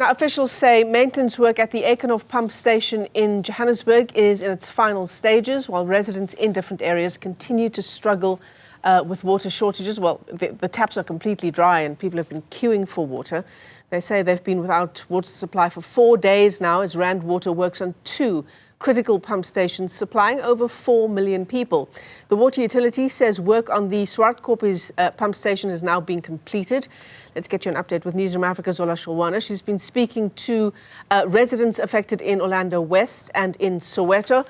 Now, officials say maintenance work at the Eikenhof pump station in Johannesburg is in its final stages, while residents in different areas continue to struggle with water shortages. Well, the taps are completely dry and people have been queuing for water. They say they've been without water supply for 4 days now as Rand Water works on 2 critical pump stations supplying over 4 million people. The water utility says work on the Swartkopies pump station is now being completed. Let's get you an update with Newzroom Afrika Zola Sholwana. She's been speaking to residents affected in Orlando West and in Soweto.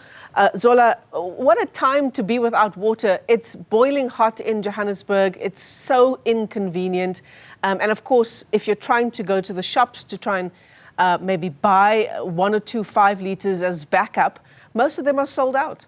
Zola, what a time to be without water. It's boiling hot in Johannesburg. It's so inconvenient. And of course, if you're trying to go to the shops to try and maybe buy 1 or 2 5 liters as backup, most of them are sold out.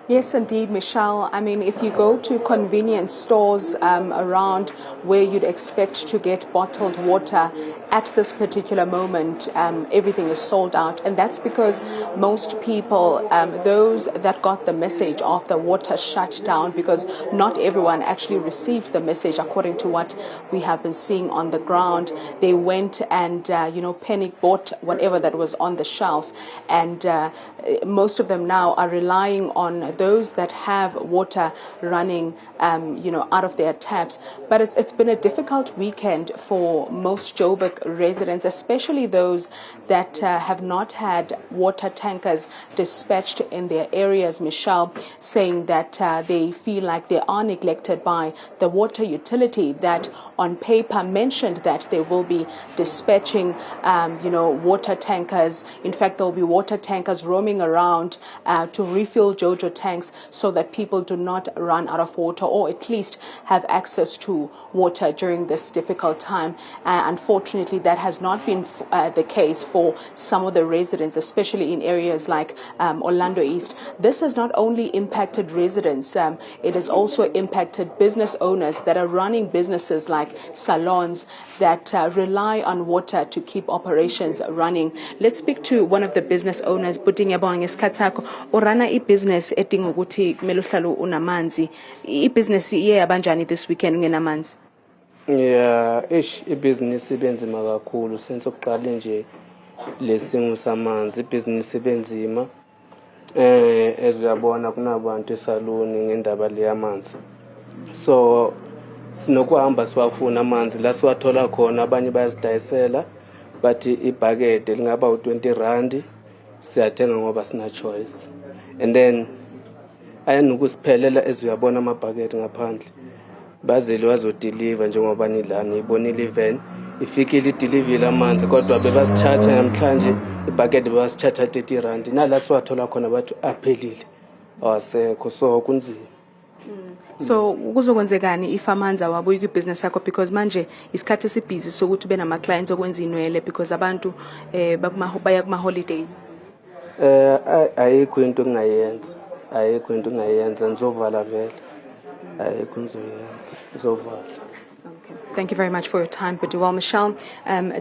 Yes, indeed, Michelle. I mean, if you go to convenience stores around where you'd expect to get bottled water, at this particular moment, everything is sold out. And that's because most people, those that got the message of the water shut down, because not everyone actually received the message according to what we have been seeing on the ground. They went and, panic bought whatever that was on the shelves. And most of them now are relying on those that have water running, out of their taps. But it's been a difficult weekend for most Joburg residents, especially those that have not had water tankers dispatched in their areas, Michelle, saying that they feel like they are neglected by the water utility that on paper mentioned that they will be dispatching, water tankers. In fact, there will be water tankers roaming around to refill JoJo tanks so that people do not run out of water, or at least have access to water during this difficult time. Unfortunately, that has not been the case for some of the residents, especially in areas like Orlando East. This has not only impacted residents, it has also impacted business owners that are running businesses like salons that rely on water to keep operations running. Let's speak to one of the business owners. Orana i-business edinga ukuthi kumele uhlale unamanzi. I-business iye abanjani this weekend ungenamanzi? Yeah, i-business ibenzima kakhulu since oqala nje lesimo samanzi. I-business ibenzima ezuyabona kunabantu esaluni ngendaba leyamanzi. So sinokuhamba siwafuna amanzi la siwathola khona, abanye bayazidayisela but ibhakede lingaba u20 rand siyathenga ngoba sina choice. And then ayenukusiphelela ezuyabona amabhakede ngaphandle bazeli wazodeliver njengoba nilana ibonile even ifikile ideliver amanzi kodwa bebasicharge namhlanje ibhakede bebasicharge 30 rand nala siwathola khona bathu aphelile awasekho, so kunzima. So kuzokwenzekani if amanzi awabuyi ku-business yakho, because manje isikhathi esibhizi sokuthi ube nama-clients okwenza inwele because abantu baya kuma-holidays? Ayikho into engingayenza ngizovala vele, ayikho ngizoyenza, ngizovala. Okay. Thank you very much for your time, but well, Michelle,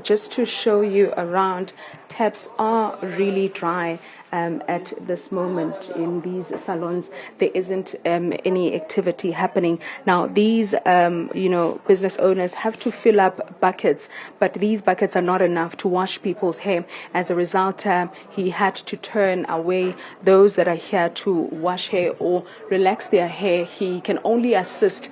just to show you around, taps are really dry at this moment in these salons. There isn't any activity happening. Now, these, business owners have to fill up buckets, but these buckets are not enough to wash people's hair. As a result, he had to turn away those that are here to wash hair or relax their hair. He can only assist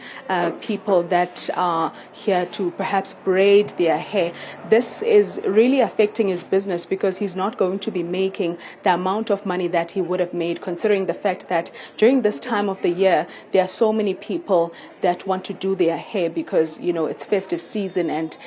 people that are here to perhaps braid their hair. This is really affecting his business because he's not going to be making the amount of money that he would have made, considering the fact that during this time of the year, there are so many people that want to do their hair because, it's festive season and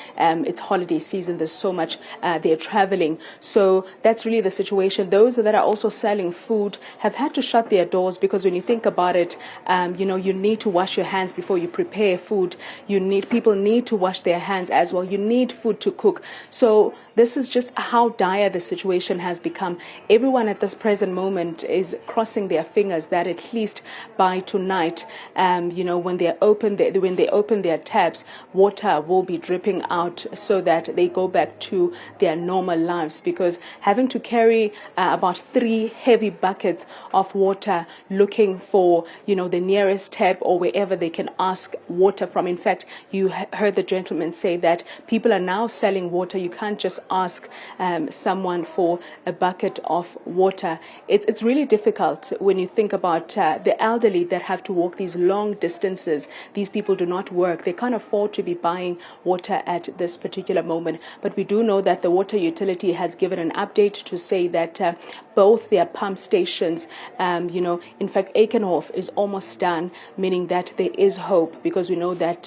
it's holiday season. There's so much, they're traveling. So that's really the situation. Those that are also selling food have had to shut their doors because when you think about it, you need to wash your hands before you prepare food. People need to wash their hands as well. You need food to cook. So this is just how dire the situation has become. Everyone at this present moment is crossing their fingers that at least by tonight, when they open their taps, water will be dripping out so that they go back to their normal lives. Because having to carry about 3 heavy buckets of water, looking for the nearest tap or wherever they can ask water from. In fact, you heard the gentleman say that people are now selling water. You can't just ask someone for a bucket of water. It's really difficult when you think about the elderly that have to walk these long distances. These people do not work. They can't afford to be buying water at this particular moment. But we do know that the water utility has given an update to say that both their pump stations, in fact, Eikenhof is almost done, meaning that there is hope, because we know that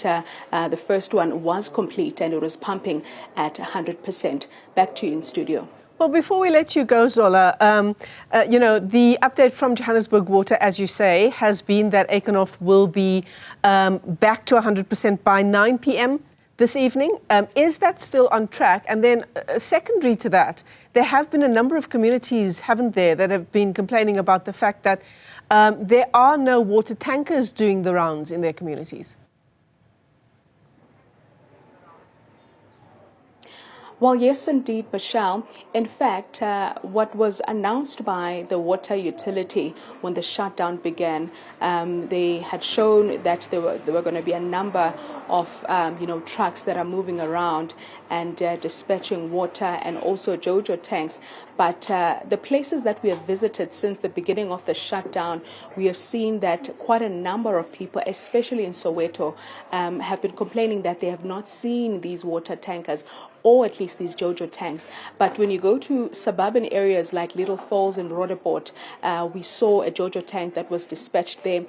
the first one was complete and it was pumping at 100%. Back to you in studio. Well, before we let you go, Zola, the update from Johannesburg Water, as you say, has been that Eikenhof will be back to 100% by 9 p.m. this evening. Is that still on track? And then secondary to that, there have been a number of communities, haven't there, that have been complaining about the fact that there are no water tankers doing the rounds in their communities. Well, yes, indeed, Michelle. In fact, what was announced by the water utility when the shutdown began, they had shown that there were going to be a number of trucks that are moving around and dispatching water, and also JoJo tanks. But the places that we have visited since the beginning of the shutdown, we have seen that quite a number of people, especially in Soweto, have been complaining that they have not seen these water tankers, or at least these JoJo tanks. But when you go to suburban areas like Little Falls and Roodepoort, we saw a JoJo tank that was dispatched there.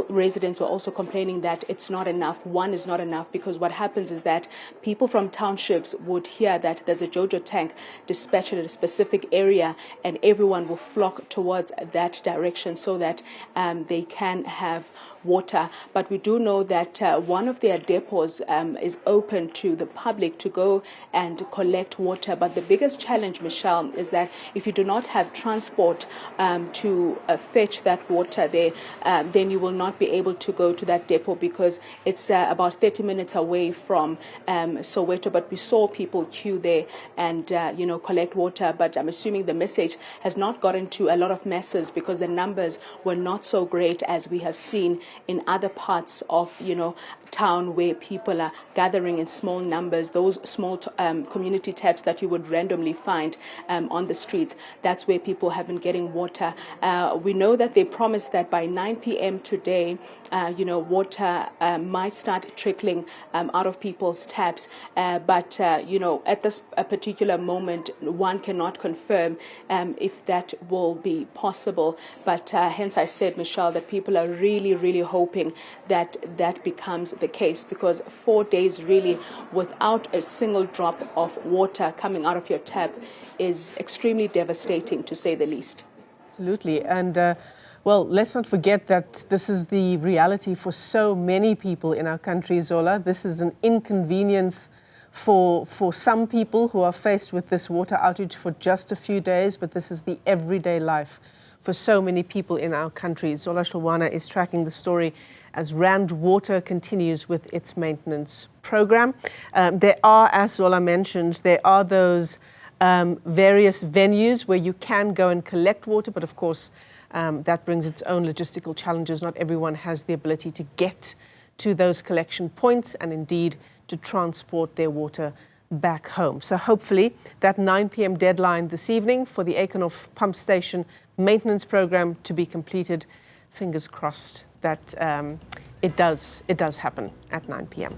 Residents were also complaining that it's not enough. One is not enough, because what happens is that people from townships would hear that there's a JoJo tank dispatched at a specific area, and everyone will flock towards that direction so that they can have water. But we do know that one of their depots is open to the public to go and collect water. But the biggest challenge, Michelle, is that if you do not have transport to fetch that water there, then you will not be able to go to that depot, because it's about 30 minutes away from Soweto. But we saw people queue there and collect water. But I'm assuming the message has not gotten to a lot of masses, because the numbers were not so great as we have seen in other parts of town, where people are gathering in small numbers. Those small community taps that you would randomly find on the streets, that's where people have been getting water. We know that they promised that by 9 p.m. today, water might start trickling out of people's taps. But at this particular moment, one cannot confirm if that will be possible. But hence I said, Michelle, that people are really, really hoping that that becomes the case, because 4 days really without a single drop of water coming out of your tap is extremely devastating, to say the least. Absolutely. And well, let's not forget that this is the reality for so many people in our country, Zola. This is an inconvenience for some people who are faced with this water outage for just a few days, but this is the everyday life for so many people in our country. Zola Sholwana is tracking the story as Rand Water continues with its maintenance program. There are, as Zola mentioned, there are those various venues where you can go and collect water, but of course that brings its own logistical challenges. Not everyone has the ability to get to those collection points and indeed to transport their water back home. So hopefully that 9 p.m. deadline this evening for the Eikenhof Pump Station maintenance program to be completed, fingers crossed that it does happen at 9 p.m.